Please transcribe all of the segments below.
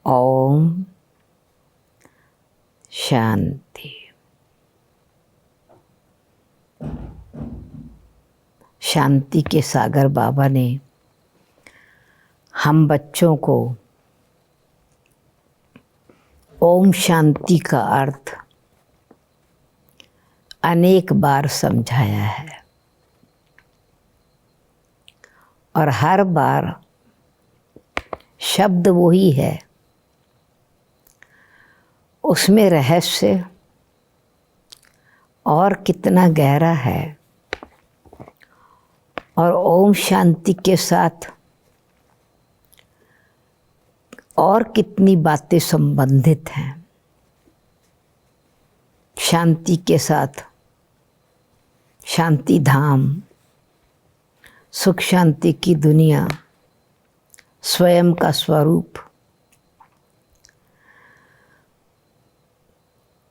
ओम शांति। शांति के सागर बाबा ने हम बच्चों को ओम शांति का अर्थ अनेक बार समझाया है और हर बार शब्द वही है, उसमें रहस्य और कितना गहरा है और ओम शांति के साथ और कितनी बातें संबंधित हैं। शांति के साथ शांति धाम, सुख शांति की दुनिया, स्वयं का स्वरूप,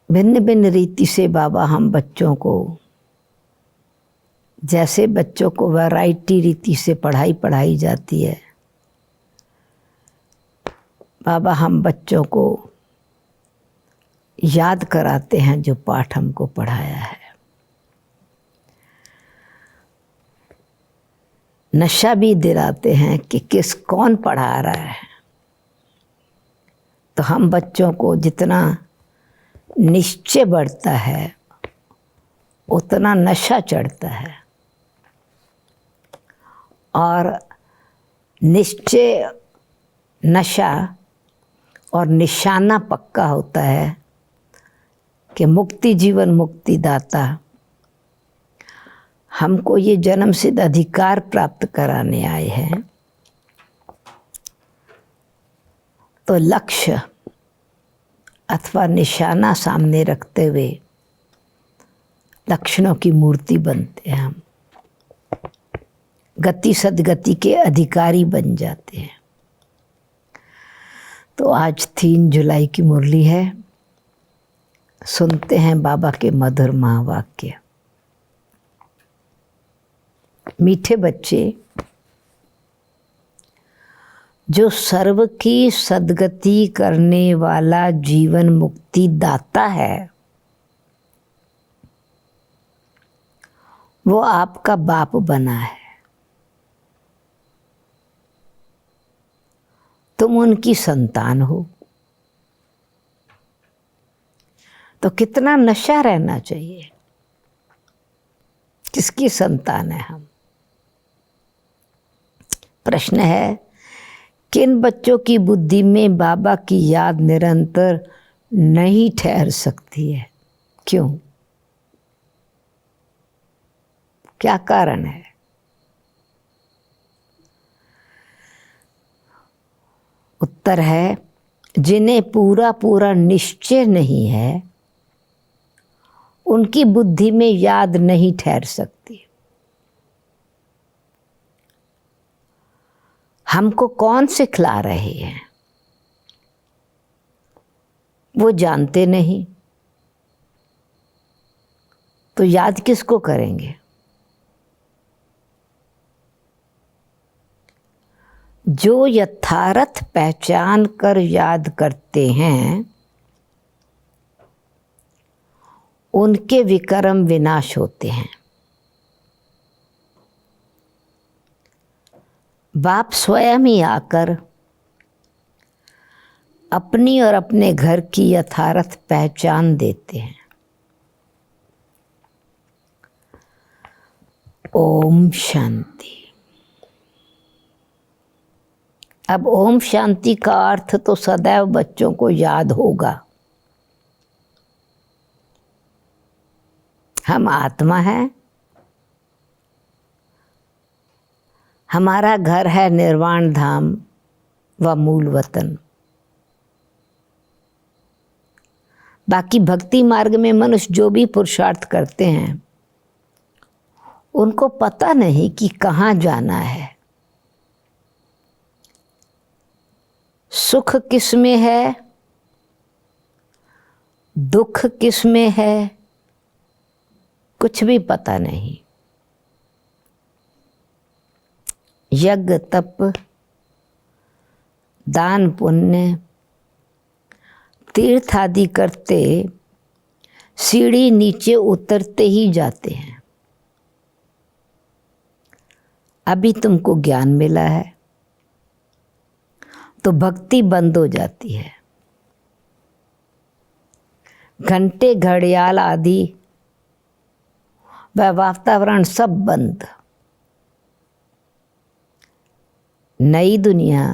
भिन्न भिन्न रीति से बाबा हम बच्चों को, जैसे बच्चों को वैरायटी रीति से पढ़ाई जाती है, बाबा हम बच्चों को याद कराते हैं जो पाठ हमको पढ़ाया है। नशा भी दिलाते हैं कि कौन पढ़ा रहा है। तो हम बच्चों को जितना निश्चय बढ़ता है उतना नशा चढ़ता है और निश्चय, नशा और निशाना पक्का होता है कि मुक्ति जीवन मुक्ति दाता हमको ये जन्म सिद्ध अधिकार प्राप्त कराने आए हैं। तो लक्ष्य अथवा निशाना सामने रखते हुए लक्षणों की मूर्ति बनते हैं हम, गति सदगति के अधिकारी बन जाते हैं। तो आज 3 जुलाई की मुरली है, सुनते हैं बाबा के मधुर महावाक्य। मीठे बच्चे, जो सर्व की सद्गति करने वाला जीवन मुक्ति दाता है, वो आपका बाप बना है। तुम उनकी संतान हो। तो कितना नशा रहना चाहिए। किसकी संतान है हम? प्रश्न है, किन बच्चों की बुद्धि में बाबा की याद निरंतर नहीं ठहर सकती है? क्यों? क्या कारण है? उत्तर है, जिन्हें पूरा पूरा निश्चय नहीं है उनकी बुद्धि में याद नहीं ठहर सकती। हमको कौन सिखला रहे हैं वो जानते नहीं, तो याद किसको करेंगे? जो यथार्थ पहचान कर याद करते हैं उनके विकर्म विनाश होते हैं। बाप स्वयं ही आकर अपनी और अपने घर की यथार्थ पहचान देते हैं। ओम शांति। अब ओम शांति का अर्थ तो सदैव बच्चों को याद होगा। हम आत्मा हैं, हमारा घर है निर्वाण धाम व मूल वतन। बाकी भक्ति मार्ग में मनुष्य जो भी पुरुषार्थ करते हैं उनको पता नहीं कि कहाँ जाना है, सुख किस में है, दुख किस में है, कुछ भी पता नहीं। यज्ञ तप, दान पुण्य, तीर्थ आदि करते सीढ़ी नीचे उतरते ही जाते हैं। अभी तुमको ज्ञान मिला है तो भक्ति बंद हो जाती है। घंटे घड़ियाल आदि वह वातावरण सब बंद। नई दुनिया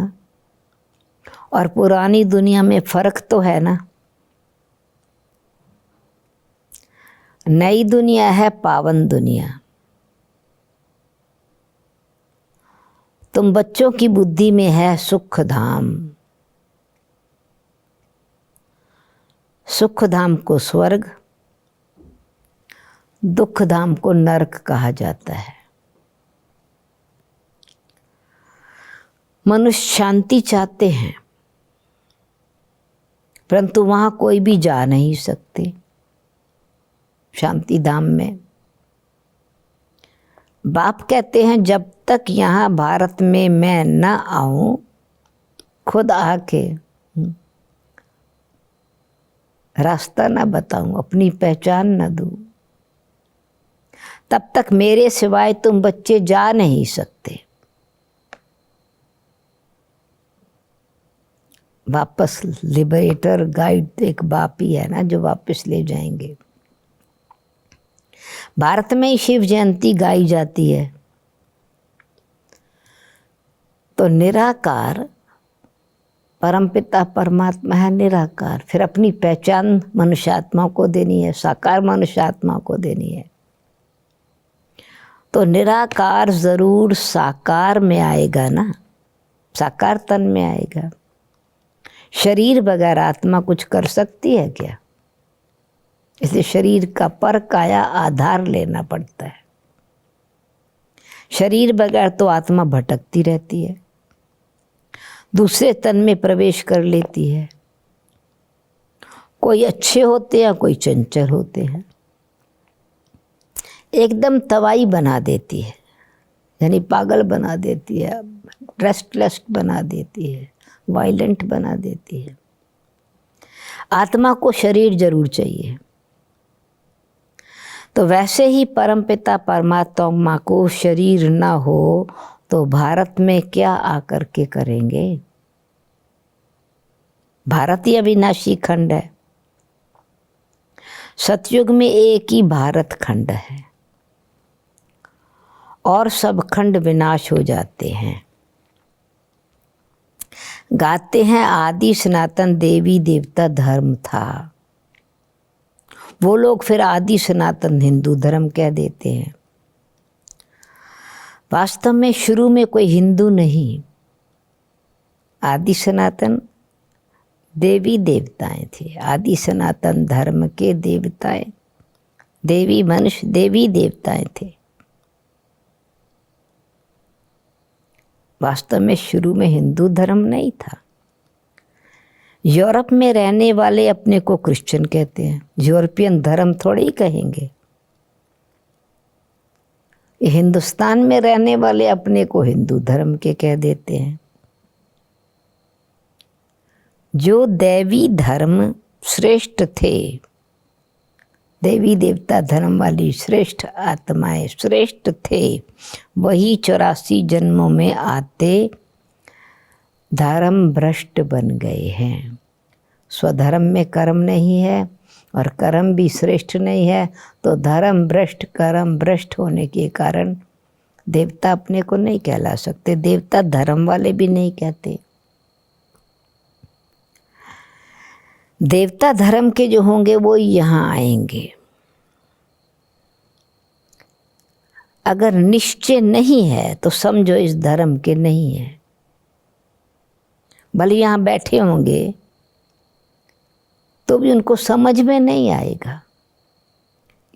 और पुरानी दुनिया में फर्क तो है ना। नई दुनिया है पावन दुनिया। तुम बच्चों की बुद्धि में है सुख धाम। सुख धाम को स्वर्ग, दुख धाम को नरक कहा जाता है। मनुष्य शांति चाहते हैं परंतु वहां कोई भी जा नहीं सकते। शांति धाम में बाप कहते हैं जब तक यहाँ भारत में मैं न आऊं, खुद आके रास्ता न बताऊं, अपनी पहचान न दूं, तब तक मेरे सिवाय तुम बच्चे जा नहीं सकते। वापस लिबरेटर गाइड एक बाप ही है ना जो वापस ले जाएंगे। भारत में ही शिव जयंती गाई जाती है तो निराकार परमपिता परमात्मा है निराकार, फिर अपनी पहचान मनुष्यात्मा को देनी है, साकार मनुष्यात्मा को देनी है। तो निराकार जरूर साकार में आएगा ना, साकार तन में आएगा। शरीर बगैर आत्मा कुछ कर सकती है क्या? इसलिए शरीर का पर काया आधार लेना पड़ता है। शरीर बगैर तो आत्मा भटकती रहती है, दूसरे तन में प्रवेश कर लेती है। कोई अच्छे होते हैं, कोई चंचल होते हैं। एकदम तवाई बना देती है, यानी पागल बना देती है, रेस्टलेस बना देती है, वायलेंट बना देती है। आत्मा को शरीर जरूर चाहिए। तो वैसे ही परमपिता परमात्मा को शरीर न हो तो भारत में क्या आकर के करेंगे? भारत ही अविनाशी खंड है। सतयुग में एक ही भारत खंड है और सब खंड विनाश हो जाते हैं। गाते हैं आदि सनातन देवी देवता धर्म था। वो लोग फिर आदि सनातन हिंदू धर्म कह देते हैं। वास्तव में शुरू में कोई हिंदू नहीं, आदि सनातन देवी देवताएं थे। आदि सनातन धर्म के देवताएं, देवी मनुष्य देवी देवताएं थे। वास्तव में शुरू में हिंदू धर्म नहीं था। यूरोप में रहने वाले अपने को क्रिश्चियन कहते हैं, यूरोपियन धर्म थोड़े ही कहेंगे। हिंदुस्तान में रहने वाले अपने को हिंदू धर्म के कह देते हैं। जो दैवी धर्म श्रेष्ठ थे, देवी देवता धर्म वाली श्रेष्ठ आत्माएं श्रेष्ठ थे, वही 84 जन्मों में आते धर्म भ्रष्ट बन गए हैं। स्वधर्म में कर्म नहीं है और कर्म भी श्रेष्ठ नहीं है, तो धर्म भ्रष्ट कर्म भ्रष्ट होने के कारण देवता अपने को नहीं कहला सकते। देवता धर्म वाले भी नहीं कहते। देवता धर्म के जो होंगे वो यहाँ आएंगे। अगर निश्चय नहीं है तो समझो इस धर्म के नहीं है। भले यहाँ बैठे होंगे तो भी उनको समझ में नहीं आएगा।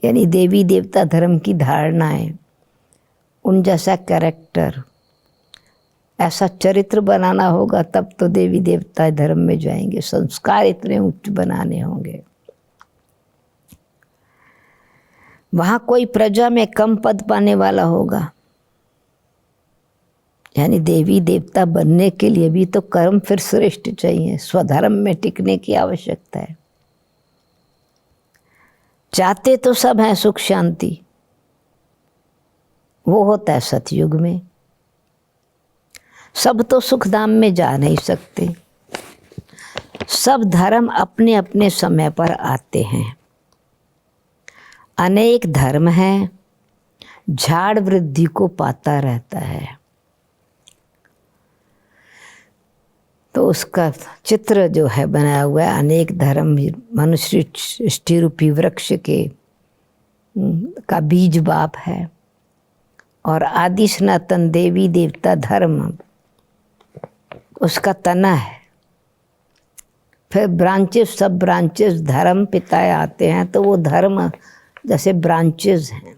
यानी देवी देवता धर्म की धारणाएं, उन जैसा कैरेक्टर, ऐसा चरित्र बनाना होगा तब तो देवी देवता धर्म में जाएंगे। संस्कार इतने उच्च बनाने होंगे। वहाँ कोई प्रजा में कम पद पाने वाला होगा यानी देवी देवता बनने के लिए भी तो कर्म फिर श्रेष्ठ चाहिए, स्वधर्म में टिकने की आवश्यकता है। चाहते तो सब हैं सुख शांति, वो होता है सतयुग में। सब तो सुखधाम में जा नहीं सकते, सब धर्म अपने अपने समय पर आते हैं। अनेक धर्म हैं, झाड़ वृद्धि को पाता रहता है। तो उसका चित्र जो है बनाया हुआ है, अनेक धर्म मनुष्य सृष्टि रूपी वृक्ष के का बीज बाप है, और आदि सनातन देवी देवता धर्म उसका तना है। फिर ब्रांचेस, सब ब्रांचेस धर्म पिता आते हैं, तो वो धर्म जैसे ब्रांचेस हैं।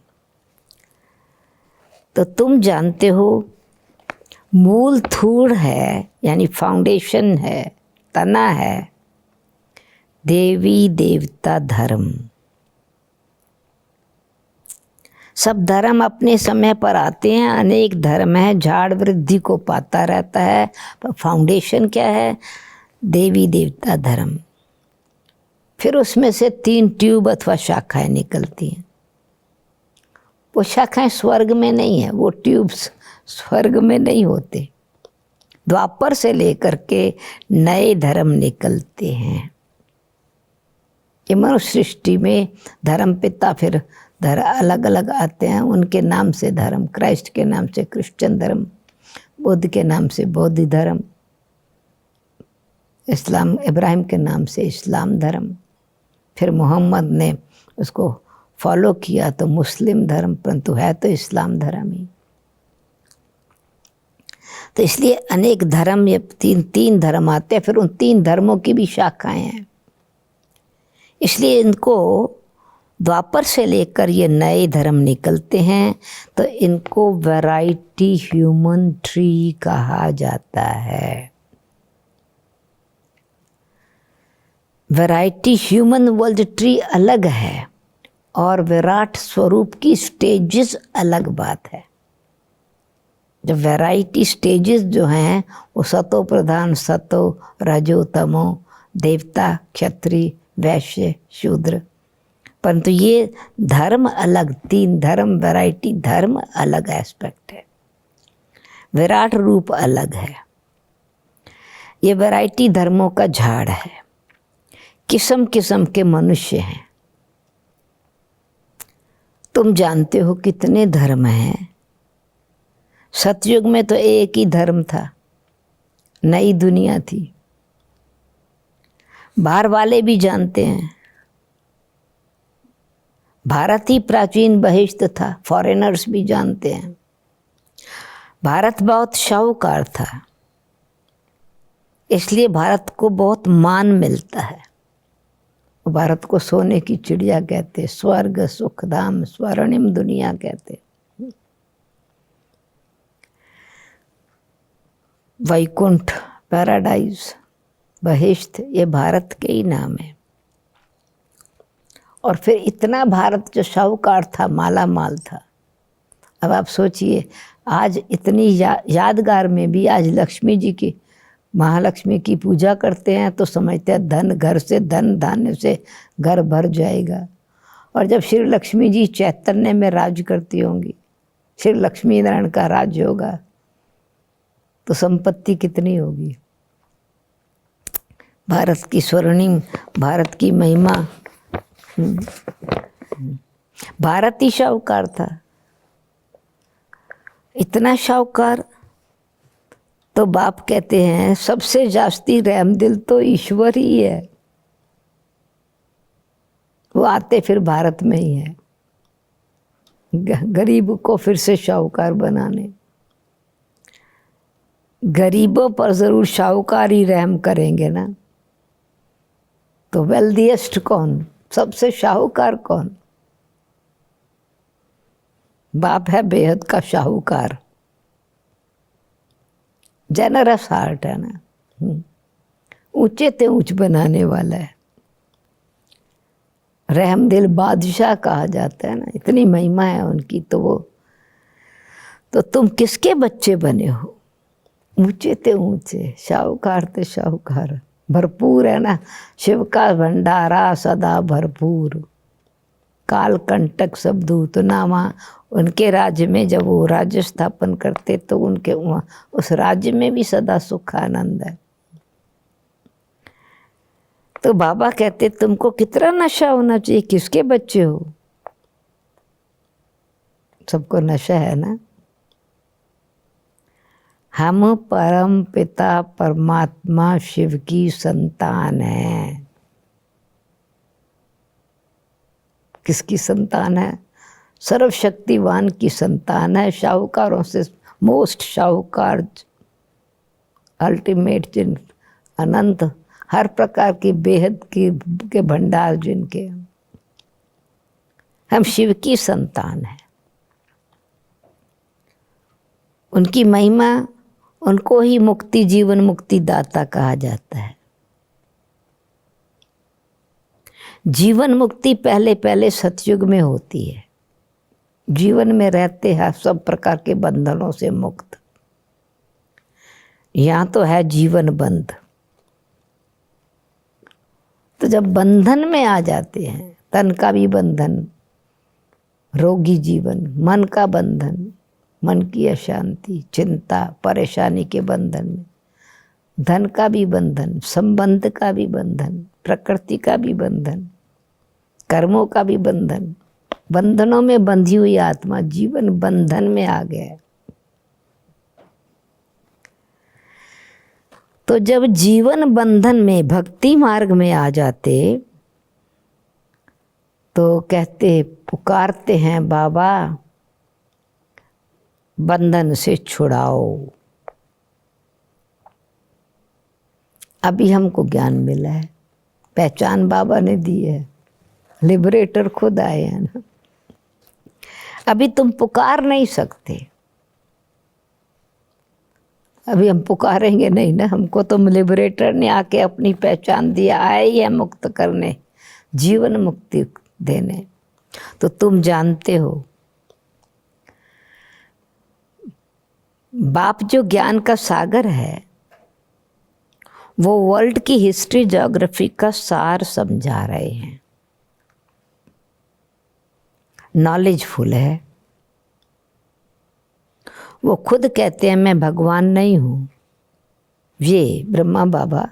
तो तुम जानते हो मूल थूड़ है, यानी फाउंडेशन है, तना है देवी देवता धर्म। सब धर्म अपने समय पर आते हैं, अनेक धर्म है, झाड़ वृद्धि को पाता रहता है, पर फाउंडेशन क्या है? देवी देवता धर्म। फिर उसमें से 3 ट्यूब अथवा शाखाएं निकलती हैं। वो शाखाएं स्वर्ग में नहीं है, वो ट्यूब्स स्वर्ग में नहीं होते। द्वापर से लेकर के नए धर्म निकलते हैं। ये मनुष्य सृष्टि में धर्म पिता फिर अलग अलग आते हैं, उनके नाम से धर्म, क्राइस्ट के नाम से क्रिश्चियन धर्म, बुद्ध के नाम से बौद्ध धर्म, इस्लाम इब्राहिम के नाम से इस्लाम धर्म, फिर मोहम्मद ने उसको फॉलो किया तो मुस्लिम धर्म, परंतु है तो इस्लाम धर्म ही। तो इसलिए अनेक धर्म, ये तीन धर्म आते हैं, फिर उन 3 धर्मों की भी शाखाएं हैं। इसलिए इनको द्वापर से लेकर ये नए धर्म निकलते हैं, तो इनको वैरायटी ह्यूमन ट्री कहा जाता है। वैरायटी ह्यूमन वर्ल्ड ट्री अलग है और विराट स्वरूप की स्टेजेस अलग बात है। जब वैरायटी स्टेजेस जो हैं वो सतो प्रधान, सतो, रजो, तमो, देवता, क्षत्रिय, वैश्य, शूद्र, परंतु ये धर्म अलग, 3 धर्म, वैरायटी धर्म अलग एस्पेक्ट है, विराट रूप अलग है। ये वैरायटी धर्मों का झाड़ है, किस्म किस्म के मनुष्य हैं। तुम जानते हो कितने धर्म हैं। सतयुग में तो एक ही धर्म था, नई दुनिया थी। बाहर वाले भी जानते हैं, भारत ही प्राचीन बहिष्ठ था, फॉरेनर्स भी जानते हैं। भारत बहुत शाहूकार था, इसलिए भारत को बहुत मान मिलता है। भारत को सोने की चिड़िया कहते, स्वर्ग सुखधाम स्वर्णिम दुनिया कहते। वैकुंठ, पैराडाइज, बहिष्ठ, ये भारत के ही नाम है। और फिर इतना भारत जो शाहूकार था, माला माल था। अब आप सोचिए, आज इतनी यादगार में भी आज लक्ष्मी जी की, महालक्ष्मी की पूजा करते हैं तो समझते हैं धन, घर से धन धान्य से घर भर जाएगा। और जब श्री लक्ष्मी जी चैतन्य में राज करती होंगी, श्री लक्ष्मी नारायण का राज्य होगा, तो संपत्ति कितनी होगी। भारत की स्वर्णिम, भारत की महिमा। भारत ही शाहूकार था, इतना शाहूकार, तो बाप कहते हैं सबसे जास्ती रहमदिल तो ईश्वर ही है। वो आते फिर भारत में ही है, गरीब को फिर से शाहूकार बनाने। गरीबों पर जरूर शाहूकार ही रहम करेंगे ना। तो वेल्दीएस्ट कौन, सबसे शाहूकार कौन? बाप है बेहद का शाहूकार। जेनरस हार्ट है ना, ऊंचे ते ऊंच बनाने वाला है। रहमदिल बादशाह कहा जाता है ना, इतनी महिमा है उनकी। तो तुम किसके बच्चे बने हो? ऊंचे ते ऊंचे, शाहूकार ते शाहूकार, भरपूर है ना। शिव का भंडारा सदा भरपूर, काल कंटक सब दूत नामा। उनके राज्य में जब वो राज्य स्थापन करते तो उनके उस राज्य में भी सदा सुख आनंद है। तो बाबा कहते तुमको कितना नशा होना चाहिए, किसके बच्चे हो? सबको नशा है ना। हम परम पिता परमात्मा शिव की संतान है। किसकी संतान है? सर्वशक्तिवान की संतान है। शाहूकारों से मोस्ट शाहूकार, अल्टीमेट, जिन अनंत हर प्रकार की बेहद के भंडार जिनके, हम शिव की संतान है। उनकी महिमा, उनको ही मुक्ति, जीवन मुक्ति दाता कहा जाता है। जीवन मुक्ति पहले पहले सतयुग में होती है। जीवन में रहते हैं सब प्रकार के बंधनों से मुक्त। यहाँ तो है जीवन बंध। तो जब बंधन में आ जाते हैं, तन का भी बंधन, रोगी जीवन, मन का बंधन, मन की अशांति, चिंता, परेशानी के बंधन में, धन का भी बंधन, संबंध का भी बंधन, प्रकृति का भी बंधन, कर्मों का भी बंधन, बंधनों में बंधी हुई आत्मा जीवन बंधन में आ गया। तो जब जीवन बंधन में भक्ति मार्ग में आ जाते तो कहते, पुकारते हैं बाबा बंधन से छुड़ाओ। अभी हमको ज्ञान मिला है, पहचान बाबा ने दी है, लिबरेटर खुद आए हैं ना। अभी तुम पुकार नहीं सकते, अभी हम पुकारेंगे नहीं ना, हमको तुम लिबरेटर ने आके अपनी पहचान दिया, आए ही है मुक्त करने, जीवन मुक्ति देने। तो तुम जानते हो बाप जो ज्ञान का सागर है वो वर्ल्ड की हिस्ट्री ज्योग्राफी का सार समझा रहे हैं। नॉलेजफुल है। वो खुद कहते हैं मैं भगवान नहीं हूँ। ये ब्रह्मा बाबा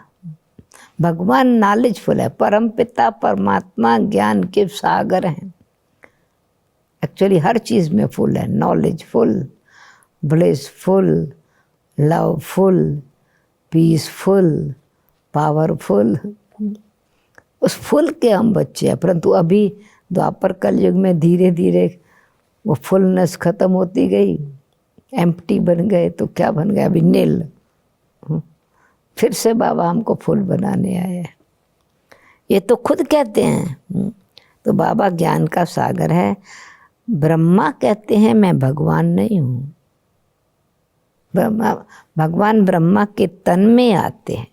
भगवान नॉलेजफुल है, परम पिता परमात्मा ज्ञान के सागर हैं। एक्चुअली हर चीज़ में फुल है, knowledgeful, blissful, loveful, peaceful, powerful. उस फुल के हम बच्चे हैं, परंतु अभी द्वापर कलयुग में धीरे धीरे वो फुलनेस खत्म होती गई, एम्प्टी बन गए। तो क्या बन गया अभी? नील। फिर से बाबा हमको फुल बनाने आए हैं, ये तो खुद कहते हैं। तो बाबा ज्ञान का सागर है। ब्रह्मा कहते हैं मैं भगवान नहीं हूँ। ब्रह्मा, भगवान ब्रह्मा के तन में आते हैं।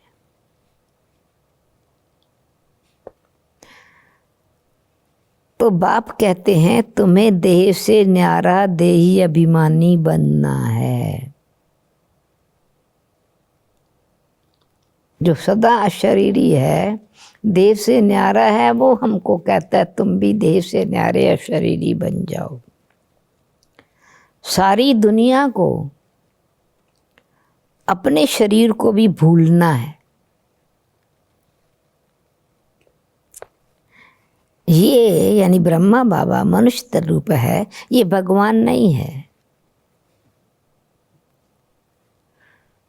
तो बाप कहते हैं तुम्हें देह से न्यारा देही अभिमानी बनना है। जो सदा अशरीरी है, देह से न्यारा है, वो हमको कहता है तुम भी देह से न्यारे अशरीरी बन जाओ। सारी दुनिया को, अपने शरीर को भी भूलना है। ये यानी ब्रह्मा बाबा मनुष्य रूप है, ये भगवान नहीं है।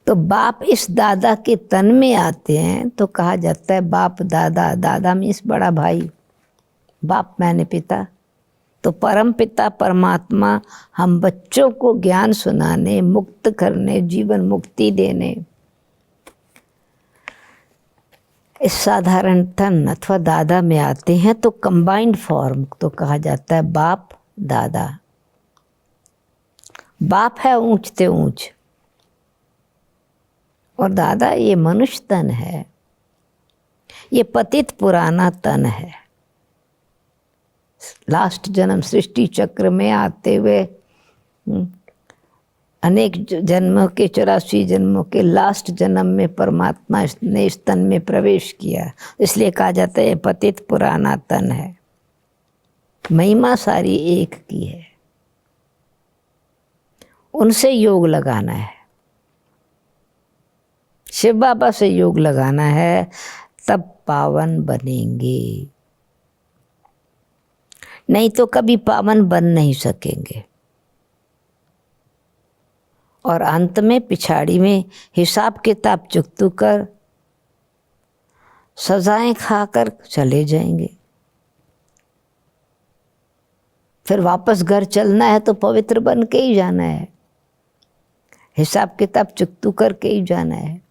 तो बाप इस दादा के तन में आते हैं तो कहा जाता है बाप दादा। दादा मीन्स बड़ा भाई, बाप मैंने पिता। तो परम पिता परमात्मा हम बच्चों को ज्ञान सुनाने, मुक्त करने, जीवन मुक्ति देने इस साधारण तन अथवा दादा में आते हैं। तो कंबाइंड फॉर्म तो कहा जाता है बाप दादा। बाप है ऊंचते ऊंच और दादा ये मनुष्य तन है, ये पतित पुराना तन है। लास्ट जन्म सृष्टि चक्र में आते हुए अनेक जन्मों के 84 जन्मों के लास्ट जन्म में परमात्मा ने इस तन में प्रवेश किया, इसलिए कहा जाता है पतित पुराना तन है। महिमा सारी एक की है, उनसे योग लगाना है, शिव बाबा से योग लगाना है, तब पावन बनेंगे, नहीं तो कभी पावन बन नहीं सकेंगे। और अंत में पिछाड़ी में हिसाब किताब चुकतू कर सजाएं खाकर चले जाएंगे। फिर वापस घर चलना है तो पवित्र बन के ही जाना है, हिसाब किताब चुकतू करके ही जाना है।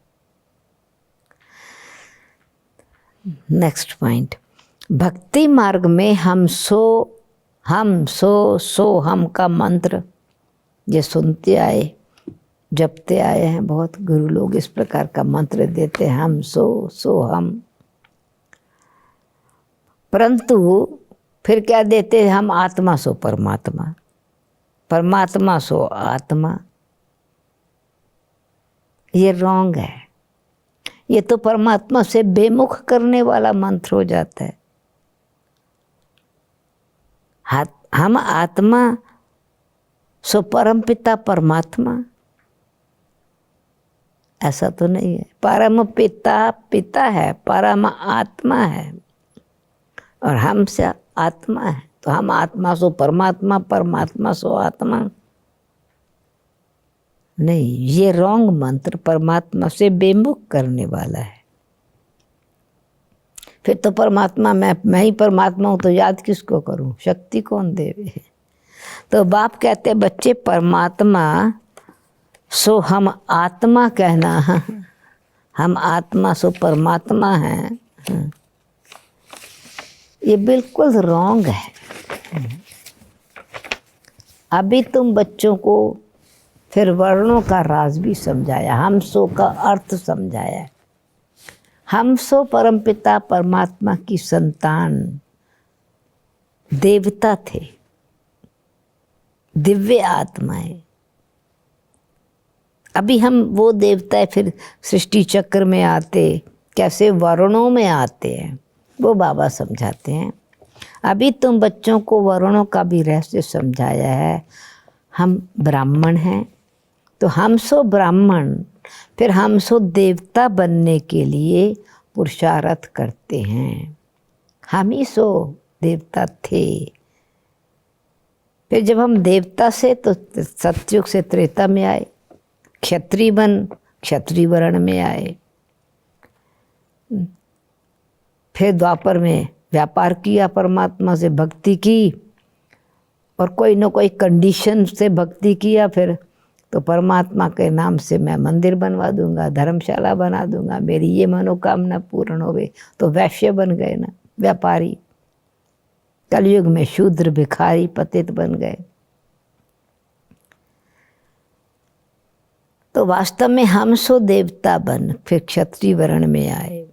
नेक्स्ट पॉइंट, भक्ति मार्ग में हम सो सो हम का मंत्र ये सुनते आए, जपते आए हैं। बहुत गुरु लोग इस प्रकार का मंत्र देते हैं, हम सो हम। परंतु फिर क्या देते हैं, हम आत्मा सो परमात्मा, परमात्मा सो आत्मा। ये रॉन्ग है, ये तो परमात्मा से बेमुख करने वाला मंत्र हो जाता है। हम आत्मा सो परम पिता परमात्मा, ऐसा तो नहीं है। परम पिता पिता है, परम आत्मा है, और हमसे आत्मा है, तो हम आत्मा सो परमात्मा, परमात्मा सो आत्मा नहीं। ये रॉन्ग मंत्र परमात्मा से बेमुख करने वाला है। फिर तो परमात्मा मैं ही परमात्मा हूँ, तो याद किसको करूँ, शक्ति कौन देवे। तो बाप कहते बच्चे परमात्मा सो हम आत्मा कहना, हम आत्मा सो परमात्मा हैं, ये बिल्कुल रॉन्ग है। अभी तुम बच्चों को फिर वर्णों का राज भी समझाया, हम सो का अर्थ समझाया। हम सो परमपिता परमात्मा की संतान देवता थे, दिव्य आत्माएं। अभी हम वो देवता फिर सृष्टि चक्र में आते, कैसे वर्णों में आते हैं, वो बाबा समझाते हैं। अभी तुम बच्चों को वर्णों का भी रहस्य समझाया है। हम ब्राह्मण हैं, तो हम सो ब्राह्मण, फिर हम सो देवता बनने के लिए पुरुषार्थ करते हैं। हम ही सो देवता थे। फिर जब हम देवता से तो सतयुग से त्रेता में आए, क्षत्रिय बन क्षत्रिय वर्ण में आए, फिर द्वापर में व्यापार किया, परमात्मा से भक्ति की, और कोई न कोई कंडीशन से भक्ति किया। फिर तो परमात्मा के नाम से मैं मंदिर बनवा दूंगा, धर्मशाला बना दूंगा, मेरी ये मनोकामना पूर्ण हो गई, तो वैश्य बन गए ना, व्यापारी। कलयुग में शूद्र भिखारी पतित बन गए। तो वास्तव में हम सो देवता बन, फिर क्षत्रिय वर्ण में आए,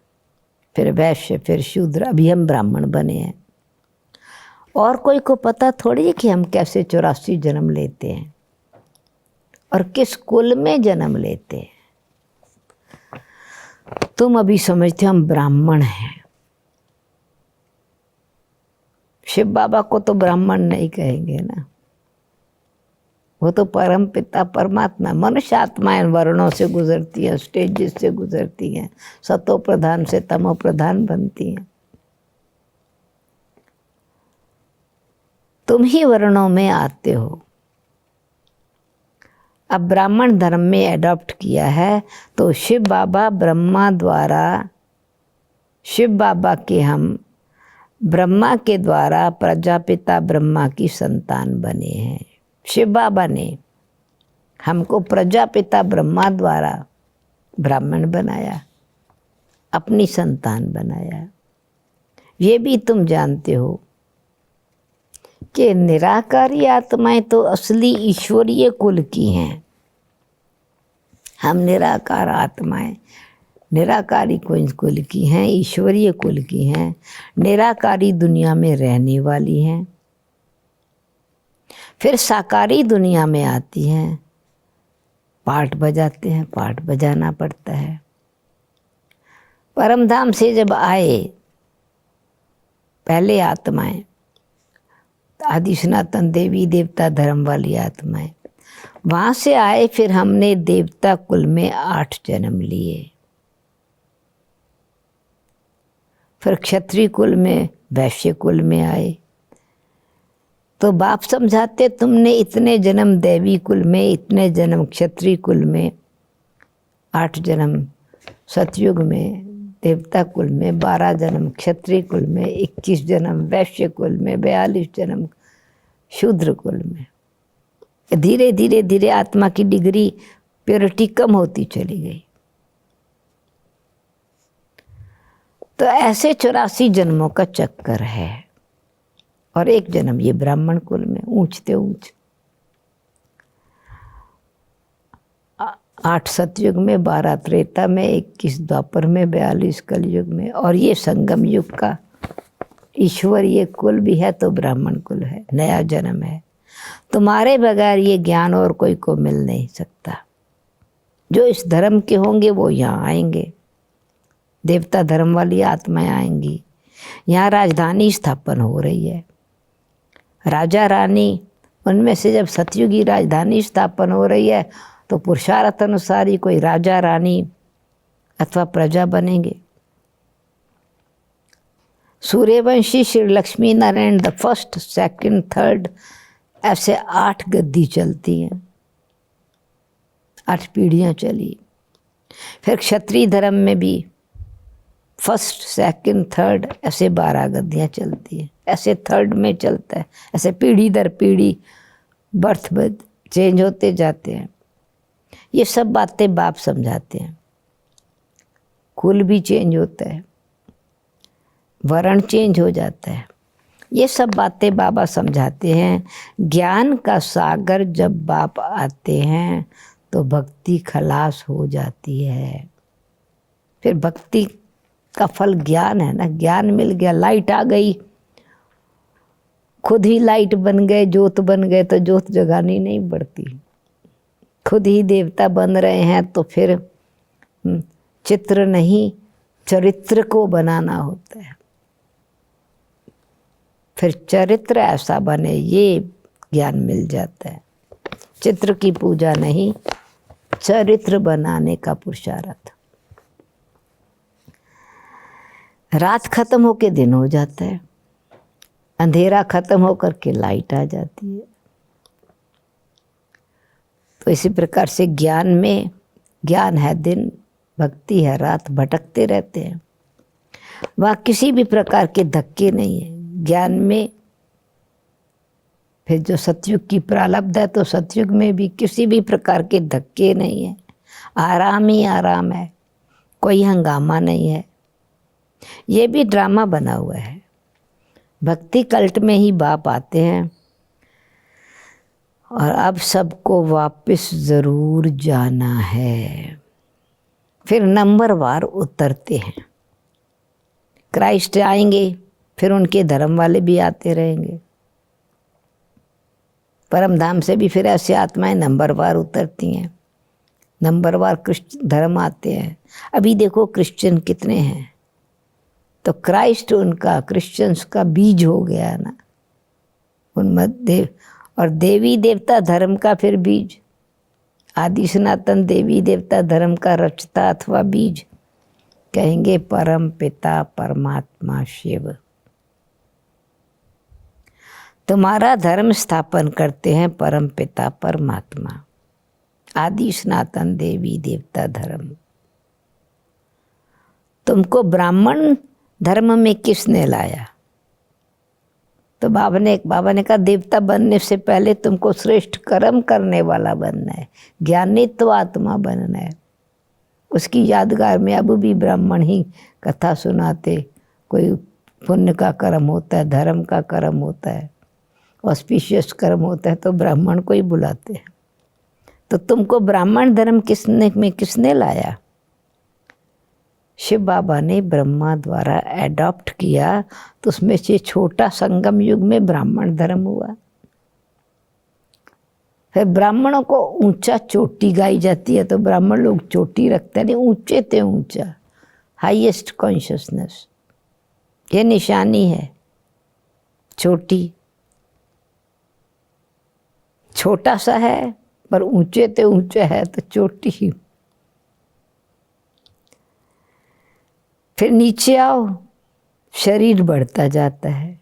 फिर वैश्य, फिर शूद्र, अभी हम ब्राह्मण बने हैं। और कोई को पता थोड़ी है कि हम कैसे 84 जन्म लेते हैं और किस कुल में जन्म लेते हैं। तुम अभी समझते हो हम ब्राह्मण हैं। शिव बाबा को तो ब्राह्मण नहीं कहेंगे ना, वो तो परम पिता परमात्मा। मनुष्य आत्माएं वर्णों से गुजरती हैं, स्टेजेस से गुजरती हैं, सतो प्रधान से तमो प्रधान बनती हैं। तुम ही वर्णों में आते हो। अब ब्राह्मण धर्म में एडॉप्ट किया है, तो शिव बाबा ब्रह्मा द्वारा, शिव बाबा के हम ब्रह्मा के द्वारा प्रजापिता ब्रह्मा की संतान बने हैं। शिव बाबा ने हमको प्रजापिता ब्रह्मा द्वारा ब्राह्मण बनाया, अपनी संतान बनाया। ये भी तुम जानते हो कि निराकारी आत्माएं तो असली ईश्वरीय कुल की हैं। हम निराकार आत्माएं निराकारी कुल की हैं, ईश्वरीय कुल की हैं, निराकारी दुनिया में रहने वाली हैं, फिर साकारी दुनिया में आती हैं, पाठ बजाते हैं, पाठ बजाना पड़ता है। परमधाम से जब आए पहले आत्माएं, आदि सनातन देवी देवता धर्म वाली आत्माएं, वहाँ से आए, फिर हमने देवता कुल में 8 जन्म लिए, फिर क्षत्रिय कुल में, वैश्य कुल में आए। तो बाप समझाते तुमने इतने जन्म देवी कुल में, इतने जन्म क्षत्रिय कुल में, 8 जन्म सतयुग में देवता कुल में, 12 जन्म क्षत्रिय कुल में, 21 जन्म वैश्य कुल में, 42 जन्म शूद्र कुल में। धीरे धीरे धीरे आत्मा की डिग्री प्योरिटी कम होती चली गई। तो ऐसे 84 जन्मों का चक्कर है, और एक जन्म ये ब्राह्मण कुल में ऊंचते ऊंच। 8 सतयुग में, 12 त्रेता में, 21 द्वापर में, 42 कलयुग में, और ये संगम युग का ईश्वर ये कुल भी है तो ब्राह्मण कुल है, नया जन्म है। तुम्हारे बगैर ये ज्ञान और कोई को मिल नहीं सकता। जो इस धर्म के होंगे वो यहाँ आएंगे, देवता धर्म वाली आत्माएं आएंगी। यहाँ राजधानी स्थापन हो रही है, राजा रानी, उनमें से जब सतयुगी राजधानी स्थापन हो रही है तो पुरुषार्थ अनुसार ही कोई राजा रानी अथवा प्रजा बनेंगे। Suryavanshi Shri Lakshmi Narayan the first, second, third, ऐसे 8 गद्दी चलती हैं, 8 पीढ़ियां चली। फिर क्षत्रिय धर्म में भी फर्स्ट, सेकंड, थर्ड, ऐसे 12 गद्दियां चलती हैं। ऐसे थर्ड में चलता है, ऐसे पीढ़ी दर पीढ़ी बर्थ चेंज होते जाते हैं। ये सब बातें बाप समझाते हैं। कुल भी चेंज होता है, वर्ण चेंज हो जाता है, ये सब बातें बाबा समझाते हैं। ज्ञान का सागर जब बाप आते हैं तो भक्ति खलास हो जाती है। फिर भक्ति का फल ज्ञान है ना, ज्ञान मिल गया, लाइट आ गई, खुद ही लाइट बन गए, ज्योत बन गए, तो ज्योत जगानी नहीं पड़ती। खुद ही देवता बन रहे हैं तो फिर चित्र नहीं, चरित्र को बनाना होता है। फिर चरित्र ऐसा बने, ये ज्ञान मिल जाता है। चित्र की पूजा नहीं, चरित्र बनाने का पुरुषार्थ। रात खत्म होके दिन हो जाता है, अंधेरा खत्म होकर के लाइट आ जाती है। तो इसी प्रकार से ज्ञान में, ज्ञान है दिन, भक्ति है रात, भटकते रहते हैं। वहाँ किसी भी प्रकार के धक्के नहीं है ज्ञान में। फिर जो सतयुग की प्रारब्ध है तो सतयुग में भी किसी भी प्रकार के धक्के नहीं है, आराम ही आराम है, कोई हंगामा नहीं है। ये भी ड्रामा बना हुआ है। भक्ति कल्ट में ही बाप आते हैं और अब सबको वापस ज़रूर जाना है। फिर नंबरवार उतरते हैं। क्राइस्ट आएंगे, फिर उनके धर्म वाले भी आते रहेंगे। परमधाम से भी फिर ऐसे आत्माएं नंबरवार उतरती हैं, नंबरवार क्रिश्चियन धर्म आते हैं। अभी देखो क्रिश्चियन कितने हैं, तो क्राइस्ट उनका, क्रिश्चियंस का बीज हो गया ना उनमें। और देवी देवता धर्म का फिर बीज, आदि सनातन देवी देवता धर्म का रचता अथवा बीज कहेंगे परम पिता परमात्मा शिव। तुम्हारा धर्म स्थापन करते हैं परम पिता परमात्मा, आदि सनातन देवी देवता धर्म। तुमको ब्राह्मण धर्म में किसने लाया? तो बाबा ने कहा देवता बनने से पहले तुमको श्रेष्ठ कर्म करने वाला बनना है, ज्ञानित्व आत्मा बनना है। उसकी यादगार में अब भी ब्राह्मण ही कथा सुनाते। कोई पुण्य का कर्म होता है, धर्म का कर्म होता है, ऑस्पिशियस कर्म होता है तो ब्राह्मण को ही बुलाते हैं। तो तुमको ब्राह्मण धर्म किसने लाया? शिव बाबा ने ब्रह्मा द्वारा एडॉप्ट किया, तो उसमें से छोटा संगम युग में ब्राह्मण धर्म हुआ। फिर ब्राह्मणों को ऊंचा चोटी गाई जाती है, तो ब्राह्मण लोग चोटी रखते हैं, ऊंचे ते ऊंचा, हाईएस्ट कॉन्शियसनेस, ये निशानी है। चोटी छोटा सा है पर ऊंचे ते ऊंचा है, तो चोटी। फिर नीचे आओ, शरीर बढ़ता जाता है।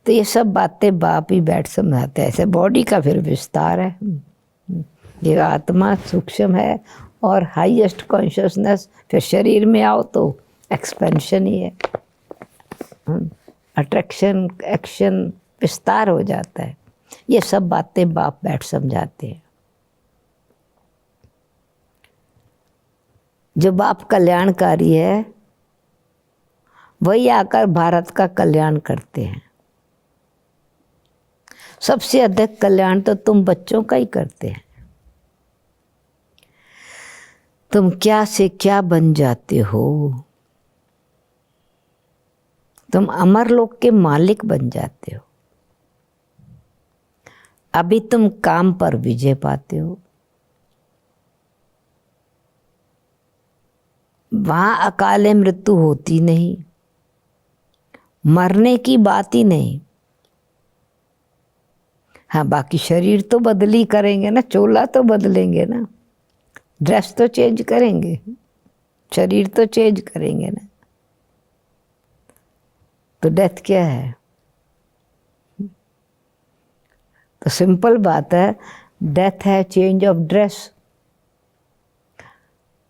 तो ये सब बातें बाप ही बैठ समझाते हैं। ऐसे बॉडी का फिर विस्तार है, ये आत्मा सूक्ष्म है और हाईएस्ट कॉन्शियसनेस। फिर शरीर में आओ तो एक्सपेंशन ही है, अट्रैक्शन, एक्शन, विस्तार हो जाता है। ये सब बातें बाप बैठ समझाते हैं। जो बाप कल्याणकारी है वही आकर भारत का कल्याण करते हैं। सबसे अधिक कल्याण तो तुम बच्चों का ही करते हैं। तुम क्या से क्या बन जाते हो, तुम अमर लोक के मालिक बन जाते हो। अभी तुम काम पर विजय पाते हो, वहां अकाले मृत्यु होती नहीं, मरने की बात ही नहीं। हाँ, बाकी शरीर तो बदली करेंगे ना, चोला तो बदलेंगे ना, ड्रेस तो चेंज करेंगे, शरीर तो चेंज करेंगे ना। तो डेथ क्या है? तो सिंपल बात है, डेथ है चेंज ऑफ ड्रेस।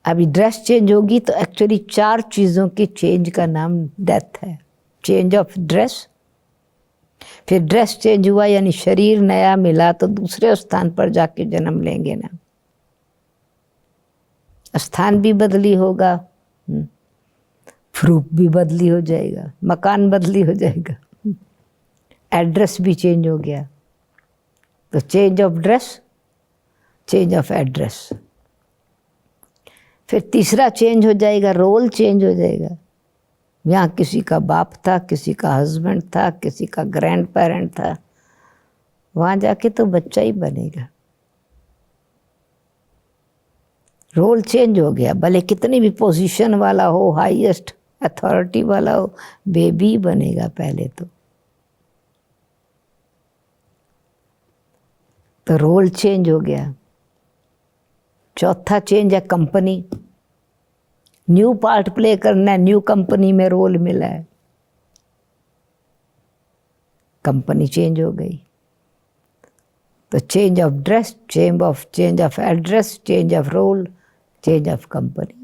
अभी ड्रेस चेंज होगी तो एक्चुअली 4 चीज़ों की चेंज का नाम डेथ है। चेंज ऑफ ड्रेस, फिर ड्रेस चेंज हुआ यानी शरीर नया मिला तो दूसरे स्थान पर जाके जन्म लेंगे ना, स्थान भी बदली होगा, फ्रूप भी बदली हो जाएगा, मकान बदली हो जाएगा, एड्रेस भी चेंज हो गया। तो change of dress, change of address. फिर तीसरा चेंज हो जाएगा, रोल चेंज हो जाएगा। यहाँ किसी का बाप था, किसी का हस्बैंड था, किसी का ग्रैंड पेरेंट था, वहाँ जाके तो बच्चा ही बनेगा। रोल चेंज हो गया, भले कितनी भी पोजीशन वाला हो, हाईएस्ट अथॉरिटी वाला हो, बेबी बनेगा पहले तो रोल चेंज हो गया। चौथा चेंज है कंपनी, न्यू पार्ट प्ले करना है, न्यू कंपनी में रोल मिला है, कंपनी चेंज हो गई। तो change of dress, change of address, change of role, change of company.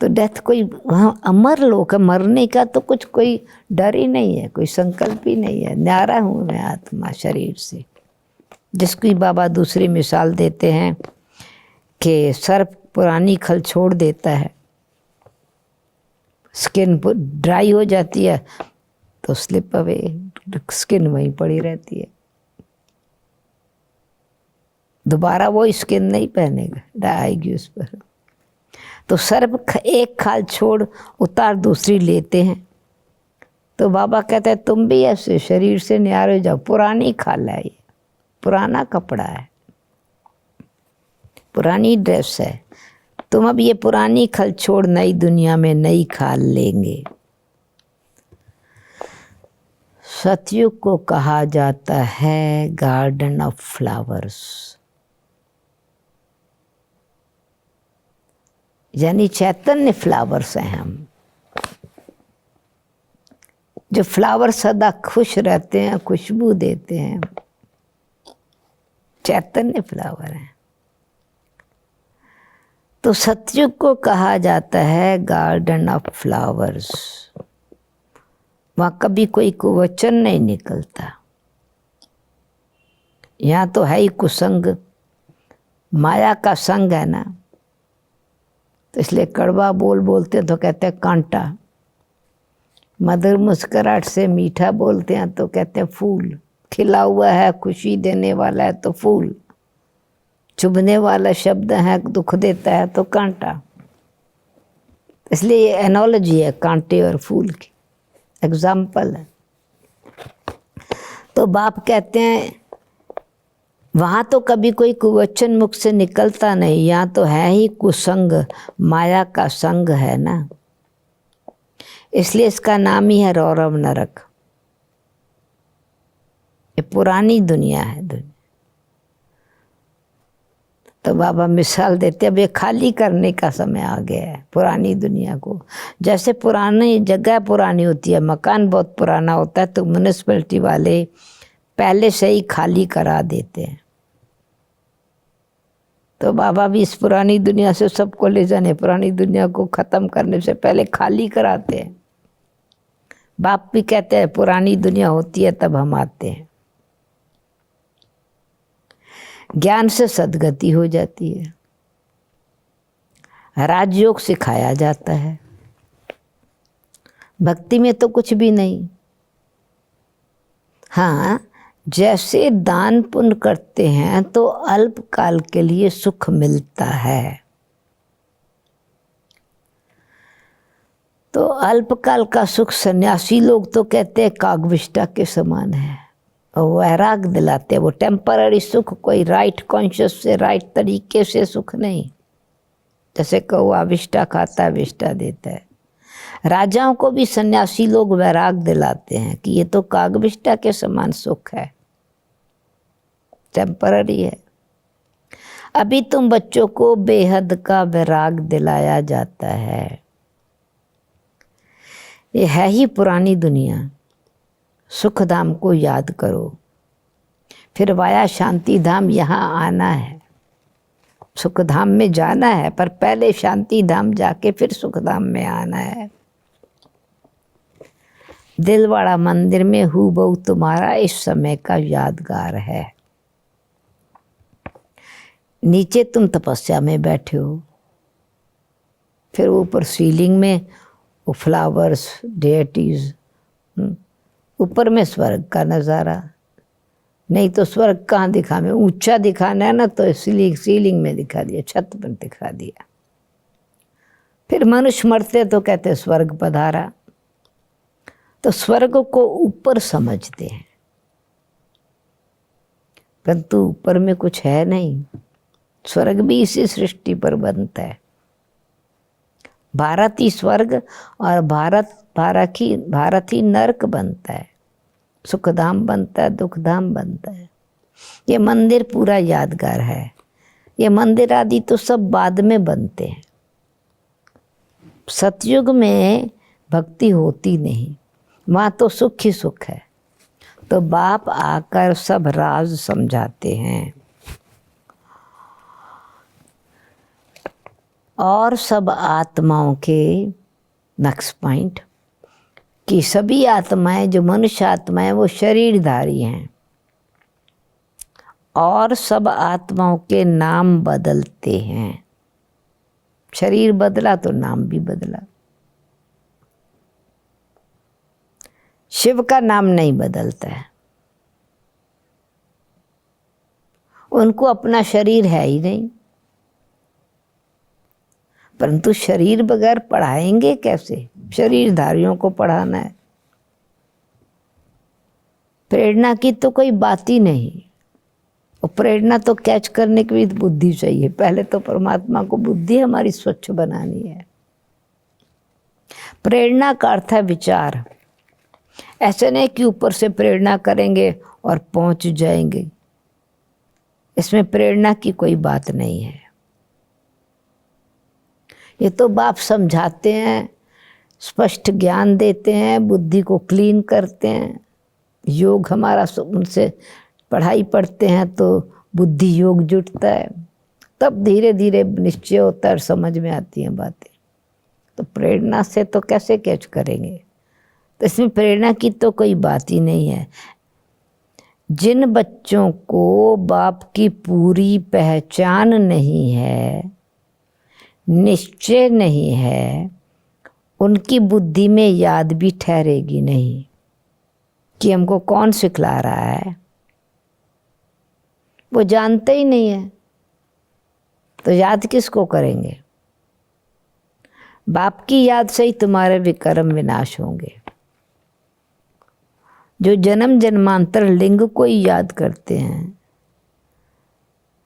तो डेथ कोई वहाँ अमर लोक है, मरने का तो कुछ कोई डर ही नहीं है, कोई संकल्प ही नहीं है। न्यारा हूँ मैं आत्मा शरीर से। जिसकी बाबा दूसरी मिसाल देते हैं कि सर्प पुरानी खल छोड़ देता है, स्किन ड्राई हो जाती है तो स्लिप अवे, स्किन वहीं पड़ी रहती है, दोबारा वो स्किन नहीं पहनेगा, आएगी उस पर। तो सर्प एक खाल छोड़ उतार दूसरी लेते हैं। तो बाबा कहते हैं तुम भी ऐसे शरीर से न्यारे हो जाओ, पुरानी खाल है, ये पुराना कपड़ा है, पुरानी ड्रेस है, तुम अब ये पुरानी खल छोड़ नई दुनिया में नई खाल लेंगे। सतयुग को कहा जाता है गार्डन ऑफ फ्लावर्स, यानी चैतन्य फ्लावर्स हैं हम। जो फ्लावर सदा खुश रहते हैं, खुशबू देते हैं, चैतन्य फ्लावर हैं। तो सतयुग को कहा जाता है गार्डन ऑफ फ्लावर्स। वहाँ कभी कोई कुवचन नहीं निकलता, यहाँ तो है ही कुसंग, माया का संग है ना, तो इसलिए कड़वा बोल बोलते हैं तो कहते हैं कांटा, मधुर मुस्कुराहट से मीठा बोलते हैं तो कहते हैं फूल, खिला हुआ है खुशी देने वाला है तो फूल, चुभने वाला शब्द है दुख देता है तो कांटा। इसलिए ये एनोलॉजी है कांटे और फूल की, एग्जाम्पल है। तो बाप कहते हैं वहाँ तो कभी कोई कुवचन मुख से निकलता नहीं, यहाँ तो है ही कुसंग, माया का संग है ना, इसलिए इसका नाम ही है रौरव नरक। ये पुरानी दुनिया है। तो बाबा मिसाल देते, अब ये खाली करने का समय आ गया है पुरानी दुनिया को। जैसे पुरानी जगह पुरानी होती है, मकान बहुत पुराना होता है, तो म्यूनिसिपैलिटी वाले पहले से ही खाली करा देते हैं। तो बाबा भी इस पुरानी दुनिया से सबको ले जाने, पुरानी दुनिया को ख़त्म करने से पहले खाली कराते हैं। बाप भी कहते हैं पुरानी दुनिया होती है तब हम आते हैं। ज्ञान से सद्गति हो जाती है, राजयोग सिखाया जाता है। भक्ति में तो कुछ भी नहीं। हाँ, जैसे दान पुण्य करते हैं तो अल्प काल के लिए सुख मिलता है, तो अल्पकाल का सुख सन्यासी लोग तो कहते हैं कागविष्टा के समान है, और वैराग दिलाते हैं। वो टेम्पररी सुख, कोई राइट कॉन्शियस से, राइट तरीके से सुख नहीं। जैसे कौआ विष्टा खाता है, विष्टा देता है। राजाओं को भी सन्यासी लोग वैराग दिलाते हैं कि ये तो कागविष्टा के समान सुख है, टेम्पररी है। अभी तुम बच्चों को बेहद का वैराग दिलाया जाता है। ये है ही पुरानी दुनिया। सुख धाम को याद करो, फिर वाया शांति धाम यहाँ आना है। सुख धाम में जाना है, पर पहले शांति धाम जाके फिर सुख धाम में आना है। दिलवाड़ा मंदिर में हूबहू तुम्हारा इस समय का यादगार है। नीचे तुम तपस्या में बैठे हो, फिर ऊपर सीलिंग में वो फ्लावर्स, डेटीज, ऊपर में स्वर्ग का नज़ारा। नहीं तो स्वर्ग कहाँ दिखा, में ऊंचा दिखाना है ना, तो सीलिंग में दिखा दिया, छत पर दिखा दिया। फिर मनुष्य मरते तो कहते स्वर्ग पधारा। तो स्वर्ग को ऊपर समझते हैं, परंतु ऊपर में कुछ है नहीं। स्वर्ग भी इसी सृष्टि पर बनता है। भारत ही स्वर्ग और भारत ही नरक बनता है, सुखधाम बनता है, दुखधाम बनता है। ये मंदिर पूरा यादगार है। ये मंदिर आदि तो सब बाद में बनते हैं। सतयुग में भक्ति होती नहीं, वहाँ तो सुख ही सुख है। तो बाप आकर सब राज समझाते हैं। और सब आत्माओं के नेक्स्ट पॉइंट कि सभी आत्माएं, जो मनुष्य आत्माएं, वो शरीरधारी हैं, और सब आत्माओं के नाम बदलते हैं। शरीर बदला तो नाम भी बदला। शिव का नाम नहीं बदलता है, उनको अपना शरीर है ही नहीं। परंतु शरीर बगैर पढ़ाएंगे कैसे? शरीरधारियों को पढ़ाना है। प्रेरणा की तो कोई बात ही नहीं। और प्रेरणा तो कैच करने की भी बुद्धि चाहिए। पहले तो परमात्मा को बुद्धि हमारी स्वच्छ बनानी है। प्रेरणा का अर्थ है विचार। ऐसे नहीं कि ऊपर से प्रेरणा करेंगे और पहुंच जाएंगे। इसमें प्रेरणा की कोई बात नहीं है। ये तो बाप समझाते हैं, स्पष्ट ज्ञान देते हैं, बुद्धि को क्लीन करते हैं। योग हमारा उनसे पढ़ाई पढ़ते हैं तो बुद्धि योग जुटता है, तब धीरे धीरे निश्चय होता है और समझ में आती हैं बातें। तो प्रेरणा से तो कैसे कैच करेंगे? तो इसमें प्रेरणा की तो कोई बात ही नहीं है। जिन बच्चों को बाप की पूरी पहचान नहीं है, निश्चय नहीं है, उनकी बुद्धि में याद भी ठहरेगी नहीं कि हमको कौन सिखला रहा है। वो जानते ही नहीं है, तो याद किसको करेंगे? बाप की याद से ही तुम्हारे विकर्म विनाश होंगे। जो जन्म जन्मांतर लिंग को ही याद करते हैं,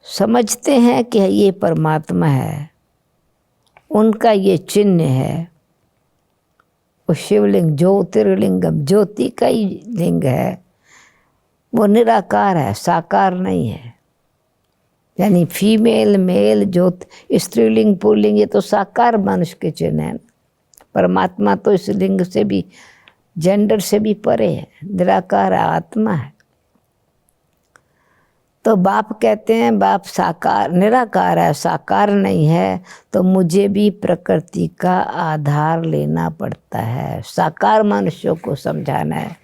समझते हैं कि ये परमात्मा है, उनका ये चिन्ह है। वो शिवलिंग ज्योतिर्लिंगम, ज्योति का ही लिंग है, वो निराकार है, साकार नहीं है। यानी फीमेल मेल ज्योत, स्त्रीलिंग पुल्लिंग, ये तो साकार मनुष्य के चिन्ह है। परमात्मा तो इस लिंग से भी, जेंडर से भी परे है, निराकार है, आत्मा है। तो बाप कहते हैं बाप साकार निराकार है, साकार नहीं है, तो मुझे भी प्रकृति का आधार लेना पड़ता है। साकार मनुष्यों को समझाना है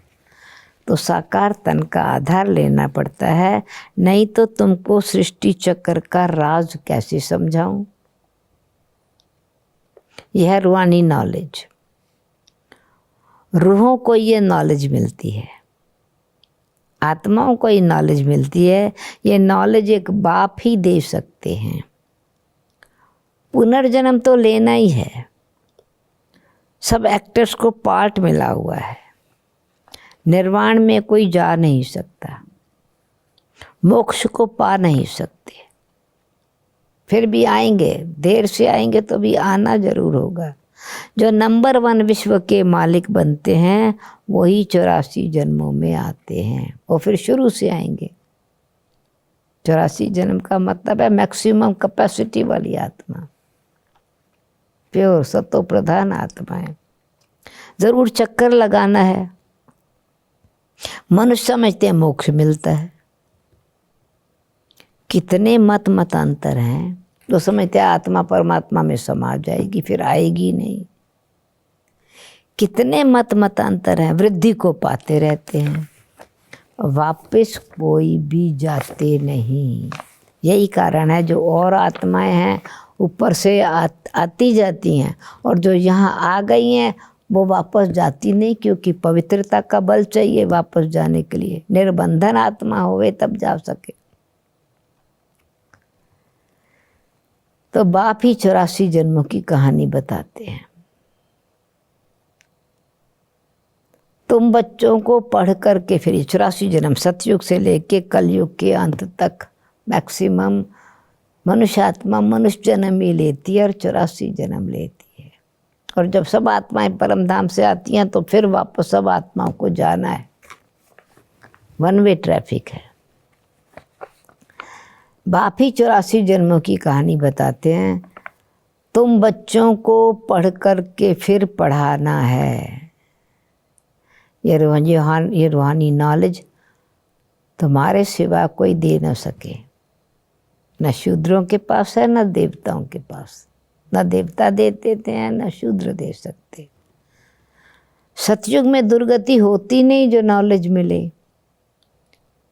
तो साकार तन का आधार लेना पड़ता है, नहीं तो तुमको सृष्टि चक्र का राज कैसे समझाऊं। यह है रूहानी नॉलेज। रूहों को ये नॉलेज मिलती है, आत्माओं को ये नॉलेज मिलती है। ये नॉलेज एक बाप ही दे सकते हैं। पुनर्जन्म तो लेना ही है, सब एक्टर्स को पार्ट मिला हुआ है। निर्वाण में कोई जा नहीं सकता, मोक्ष को पा नहीं सकते, फिर भी आएंगे, देर से आएंगे तो भी आना जरूर होगा। जो नंबर 1 विश्व के मालिक बनते हैं वही 84 जन्मों में आते हैं, और फिर शुरू से आएंगे। 84 जन्म का मतलब है मैक्सिमम कैपेसिटी वाली आत्मा, प्योर सतो प्रधान आत्मा है। जरूर चक्कर लगाना है। मनुष्य समझते हैं मोक्ष मिलता है। कितने मतांतर हैं। तो समझते हैं आत्मा परमात्मा में समा जाएगी, फिर आएगी नहीं। कितने मतांतर हैं, वृद्धि को पाते रहते हैं, वापस कोई भी जाते नहीं। यही कारण है जो और आत्माएं हैं ऊपर से आती जाती हैं, और जो यहाँ आ गई हैं वो वापस जाती नहीं, क्योंकि पवित्रता का बल चाहिए वापस जाने के लिए। निर्बंधन आत्मा होवे तब जा सके। तो बाप ही 84 जन्मों की कहानी बताते हैं। तुम बच्चों को पढ़ करके फिर 84 जन्म, सतयुग से लेके कलयुग के अंत तक मैक्सिमम मनुष्य आत्मा मनुष्य जन्म ही लेती है और 84 जन्म लेती है। और जब सब आत्माएं परम धाम से आती हैं तो फिर वापस सब आत्माओं को जाना है। 1 वे ट्रैफिक है। बाप ही 84 जन्मों की कहानी बताते हैं। तुम बच्चों को पढ़ करके फिर पढ़ाना है। ये रूहानी नॉलेज तुम्हारे सिवा कोई दे न सके। न शूद्रों के पास है, न देवताओं के पास। न देवता दे देते हैं, न शूद्र दे सकते। सतयुग में दुर्गति होती नहीं जो नॉलेज मिले।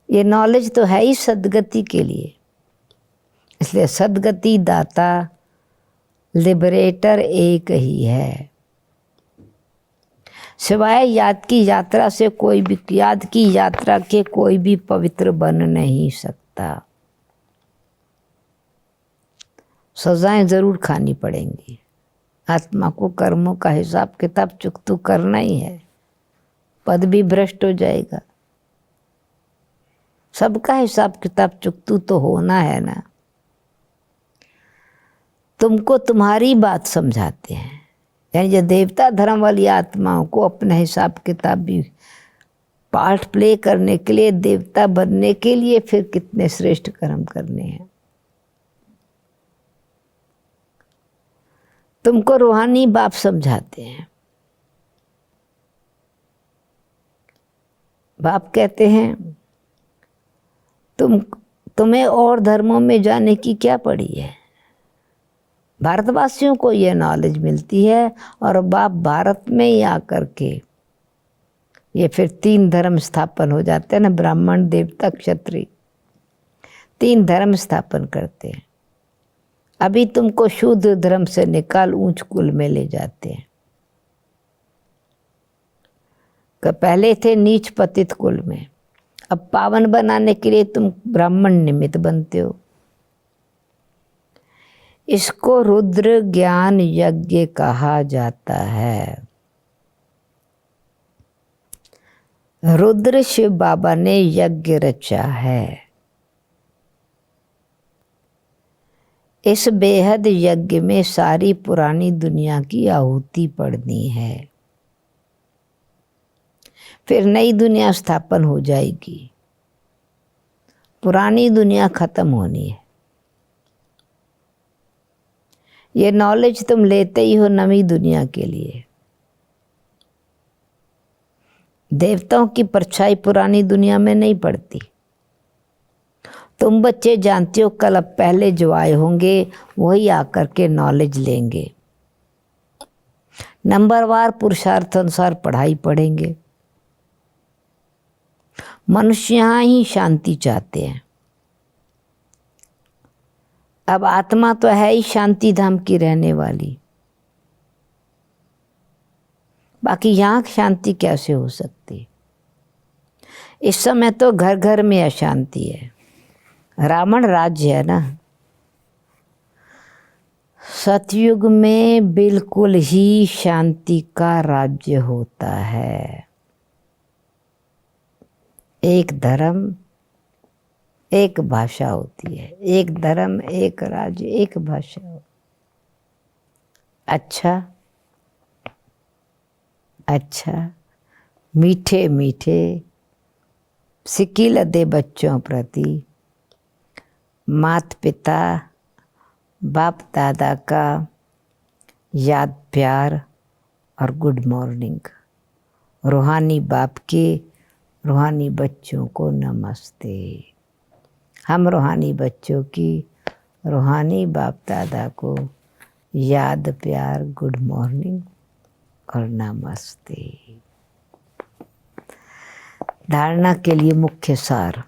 ये नॉलेज तो है ही सद्गति के लिए, इसलिए सद्गति दाता लिबरेटर एक ही है। सिवाय याद की यात्रा से कोई भी, याद की यात्रा के कोई भी पवित्र बन नहीं सकता। सजाएं जरूर खानी पड़ेंगी। आत्मा को कर्मों का हिसाब किताब चुकतू करना ही है। पद भी भ्रष्ट हो जाएगा। सबका हिसाब किताब चुकतू तो होना है ना। तुमको तुम्हारी बात समझाते हैं। यानी जो देवता धर्म वाली आत्माओं को अपना हिसाब किताब भी पार्ट प्ले करने के लिए, देवता बनने के लिए फिर कितने श्रेष्ठ कर्म करने हैं। तुमको रूहानी बाप समझाते हैं। बाप कहते हैं तुम्हें और धर्मों में जाने की क्या पड़ी है। भारतवासियों को यह नॉलेज मिलती है, और बाप भारत में ही आकर के ये फिर 3 धर्म स्थापन हो जाते हैं ना। ब्राह्मण, देवता, क्षत्रिय 3 धर्म स्थापन करते हैं। अभी तुमको शूद्र धर्म से निकाल ऊंच कुल में ले जाते हैं। पहले थे नीच पतित कुल में, अब पावन बनाने के लिए तुम ब्राह्मण निमित्त बनते हो। इसको रुद्र ज्ञान यज्ञ कहा जाता है। रुद्र शिव बाबा ने यज्ञ रचा है। इस बेहद यज्ञ में सारी पुरानी दुनिया की आहुति पड़नी है, फिर नई दुनिया स्थापन हो जाएगी। पुरानी दुनिया खत्म होनी है। ये नॉलेज तुम लेते ही हो नई दुनिया के लिए। देवताओं की परछाई पुरानी दुनिया में नहीं पड़ती। तुम बच्चे जानते हो कल अब पहले जो आए होंगे वही आकर के नॉलेज लेंगे। नंबरवार पुरुषार्थ अनुसार पढ़ाई पढ़ेंगे। मनुष्य यहाँ ही शांति चाहते हैं। अब आत्मा तो है ही शांति धाम की रहने वाली, बाकी यहाँ शांति कैसे हो सकती? इस समय तो घर घर में अशांति है। रावण राज्य है ना। सतयुग में बिल्कुल ही शांति का राज्य होता है। एक धर्म एक भाषा होती है, एक धर्म एक राज्य एक भाषा। अच्छा मीठे मीठे सिक्की लदे बच्चों प्रति माता पिता बाप दादा का याद प्यार और गुड मॉर्निंग। रूहानी बाप के रूहानी बच्चों को नमस्ते। हम रूहानी बच्चों की रूहानी बाप दादा को याद प्यार गुड मॉर्निंग और नमस्ते। धारणा के लिए मुख्य सार।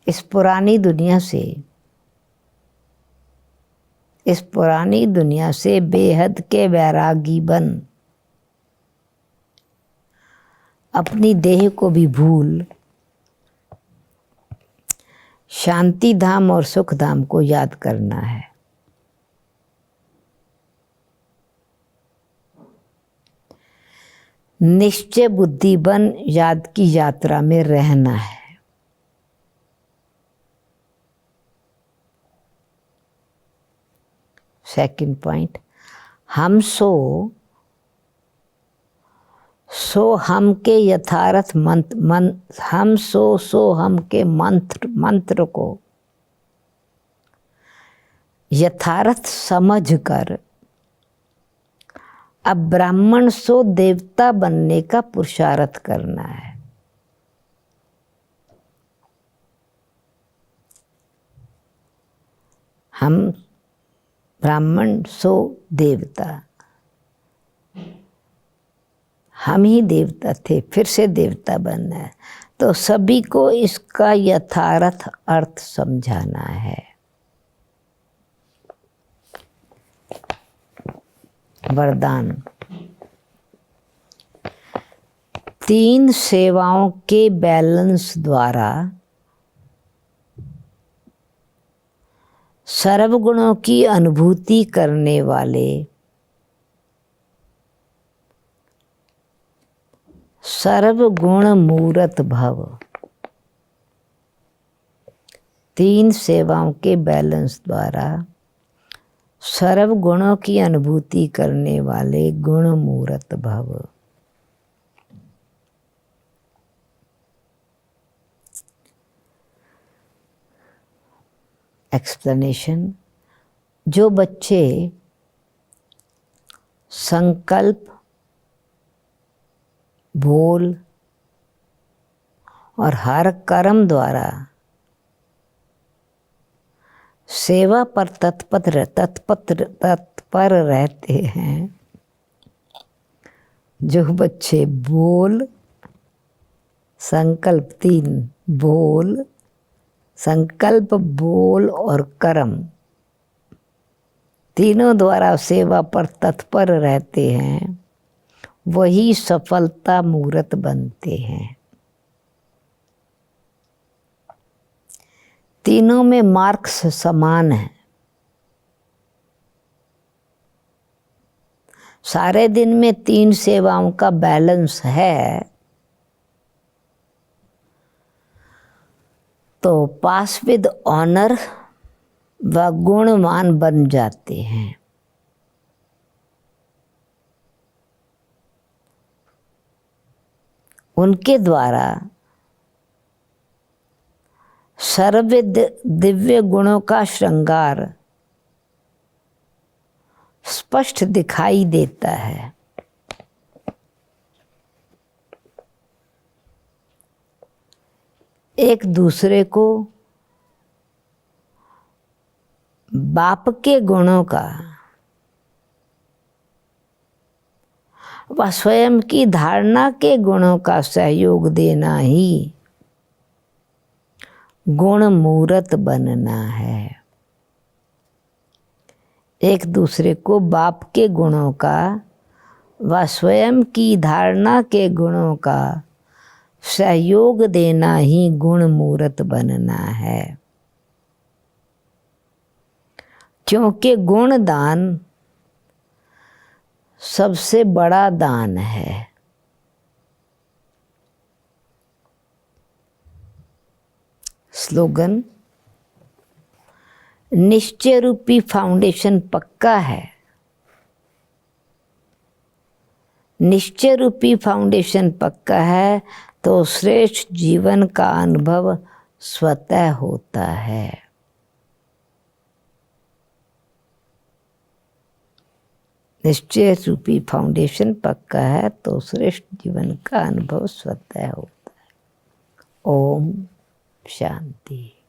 इस पुरानी दुनिया से बेहद के वैरागी बन अपनी देह को भी भूल शांति धाम और सुख धाम को याद करना है। निश्चय बुद्धि बन याद की यात्रा में रहना है। सेकंड पॉइंट, हम सो हम के यथार्थ हम सो हम के मंत्र को यथार्थ समझ कर अब ब्राह्मण सो देवता बनने का पुरुषार्थ करना है। हम ब्राह्मण सो देवता, हम ही देवता थे फिर से देवता बनना है। तो सभी को इसका यथार्थ अर्थ समझाना है। वरदान। 3 सेवाओं के बैलेंस द्वारा सर्वगुणों की अनुभूति करने वाले सर्वगुण मूर्त भव। 3 सेवाओं के बैलेंस द्वारा सर्वगुणों की अनुभूति करने वाले गुण मूर्त भव। एक्सप्लेनेशन। जो बच्चे संकल्प बोल और हर कर्म द्वारा सेवा पर तत्पर रहते हैं, जो बच्चे बोल संकल्प 3 बोल संकल्प बोल और कर्म तीनों द्वारा सेवा पर तत्पर रहते हैं, वही सफलता मूर्त बनते हैं। तीनों में मार्क्स समान है। सारे दिन में 3 सेवाओं का बैलेंस है, तो पास विद ऑनर व गुणवान बन जाते हैं। उनके द्वारा सर्वविध दिव्य गुणों का श्रृंगार स्पष्ट दिखाई देता है। एक दूसरे को बाप के गुणों का व स्वयं की धारणा के गुणों का सहयोग देना ही गुण मूर्त बनना है। एक दूसरे को बाप के गुणों का व स्वयं की धारणा के गुणों का सहयोग देना ही गुण मूर्त बनना है। क्योंकि गुण दान सबसे बड़ा दान है। स्लोगन, निश्चय रूपी फाउंडेशन पक्का है। निश्चय रूपी फाउंडेशन पक्का है तो श्रेष्ठ जीवन का अनुभव स्वतः होता है। निश्चय रूपी फाउंडेशन पक्का है तो श्रेष्ठ जीवन का अनुभव स्वतः होता है। ओम शांति।